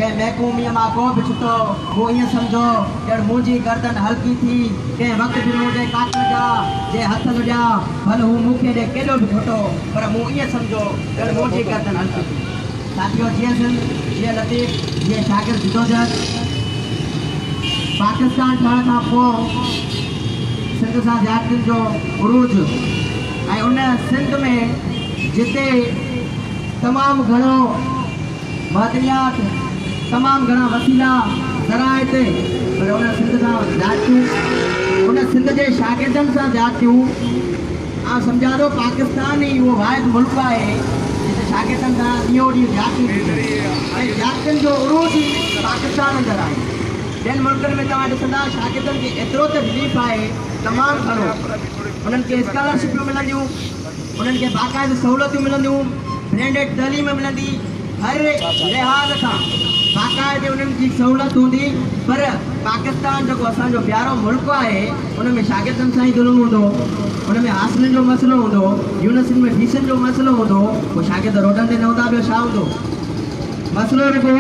के महकूम मां को बि छुटो वो ईअं सम्झो ॼण मुंहिंजी गर्दन हल्की थी कंहिं वक़्तु बि मुंहिंजे काट जा जे हथ लॻिया भले हू मूंखे ॾे केॾो बि घुटो पर मूं ईअं सम्झो ॼण मुंहिंजी गर्दन हल्की थी। साथियों जीअं जीअं लतीफ़ जीअं शागिर्द जिदोजहद पाकिस्तान ठहण खां पोइ सिंध सां ज़्यादतियुनि जो उरूज ऐं उन सिंध में जिते तमामु घणो मदनियात तमामु घणा वसीला ज़राइत पर उन सिंध सां ज़्यादतियूं उन सिंध जे शागिर्दनि सां ज़्यादतियूं सम्झा थो पाकिस्तान ई उहो वाहिद मुल्क आहे जिते शागिर्दनि सां ॾींहों ॾींहुं ज़्यादतियूं ऐं ज़्यादतियुनि जो उरूज पाकिस्तान अंदरि आहे। ॿियनि मुल्कनि में तव्हां ॾिसंदा शागिर्दनि खे एतिरो त रिलीफ आहे तमामु घणो उन्हनि खे स्कॉलरशिपूं मिलंदियूं उन्हनि खे बाक़ाइदा सहूलियतूं मिलंदियूं ब्रेंडेड तइलीम मिलंदी हर लिहाज़ खां बाक़ाइदे उन्हनि जी सहूलियत हूंदी पर पाकिस्तान जेको असांजो प्यारो मुल्क आहे उन में शागिर्दनि सां ई ज़ुल्म हूंदो उन में हासिलनि जो मसइलो हूंदो यूनिवर्सिटी में फीसनि जो मसइलो हूंदो पोइ शागिर्द रोडनि ते न हूंदा ॿियो छा हूंदो। मसइलो जेको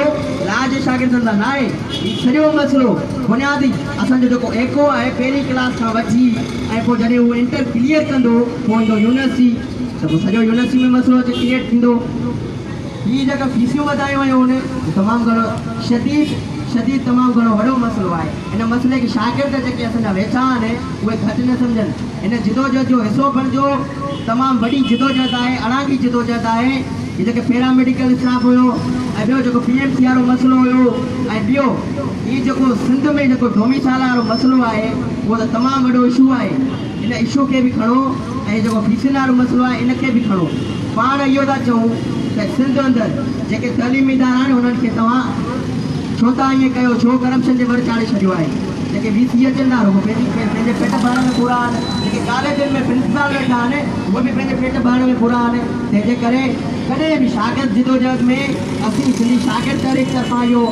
लाज शागिर्दनि सां न आहे हीउ सॼो मसइलो बुनियादी असांजो जेको एको आहे पहिरीं क्लास खां वठी ऐं पोइ जॾहिं उहो इंटर क्लियर कंदो पोइ ईंदो यूनिवर्सिटी त पोइ सॼो यूनिवर्सिटी में मसइलो अचे क्रिएट थींदो। हीअ जेका फीसियूं वधायूं आहियूं उन तमामु घणो शदीद तमामु घणो वॾो मसइलो आहे। इन मसइले खे शागिर्द जेके असांजा वेठा आहिनि उहे घटि न सम्झनि इन जिदोजहद जो हिसो बणिजो तमामु वॾी जिदोजहद आहे अणांगी जिदोजहद आहे। हीअ जेके पैरामेडिकल स्टाफ हुयो ऐं ॿियो जेको PMC वारो मसइलो हुयो ऐं ॿियो हीअ जेको सिंध में जेको डोमिसाइल वारो मसइलो आहे उहो त तमामु वॾो इशू आहे। इन इशू खे बि खणो ऐं जेको फीसियुनि वारो मसइलो आहे इन खे बि खणो। पाण इहो था चऊं त सिंध अंदरि जेके तइलीमी इदारा आहिनि उन्हनि खे तव्हां छो था ईअं कयो छो करप्शन जे वर चाढ़े छॾियो आहे। जेके VC अचनि था रुगो पंहिंजे पेट भरण में पूरा आहिनि जेके कॉलेजनि में प्रिंसिपल वेठा आहिनि उहे बि पंहिंजे पेट भरण में पूरा आहिनि। तंहिंजे करे कॾहिं बि शागिर्द जिदोजहद में असीं सिंधी शागिर्द तहरीक तरफ़ां इहो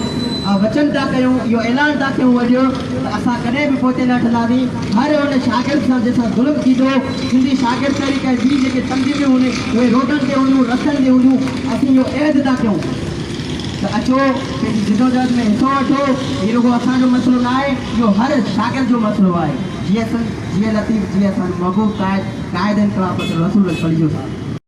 वचन था कयूं इहो ऐलान था कयूं अॼु त असां कॾहिं बि पोइ न हटंदासीं। हर उन शागिर्द सां जंहिंसां ज़ुल्म थींदो सिंधी शागिर्द तहरीक ऐं ॿी जेके तंज़ीमूं हूंदियूं उहे रोडनि ते हूंदियूं रस्तनि ते हूंदियूं असीं इहो ऐद था कयूं त अचो पंहिंजी जिदोजहद में हिसो वठो। हीउ रुगो असांजो मसइलो न आहे इहो हर शागिर्द जो मसइलो आहे। जीअं लतीफ़ जीअं असांजो महबूब क़ाइद इनक़लाब रसूल पढ़ियो।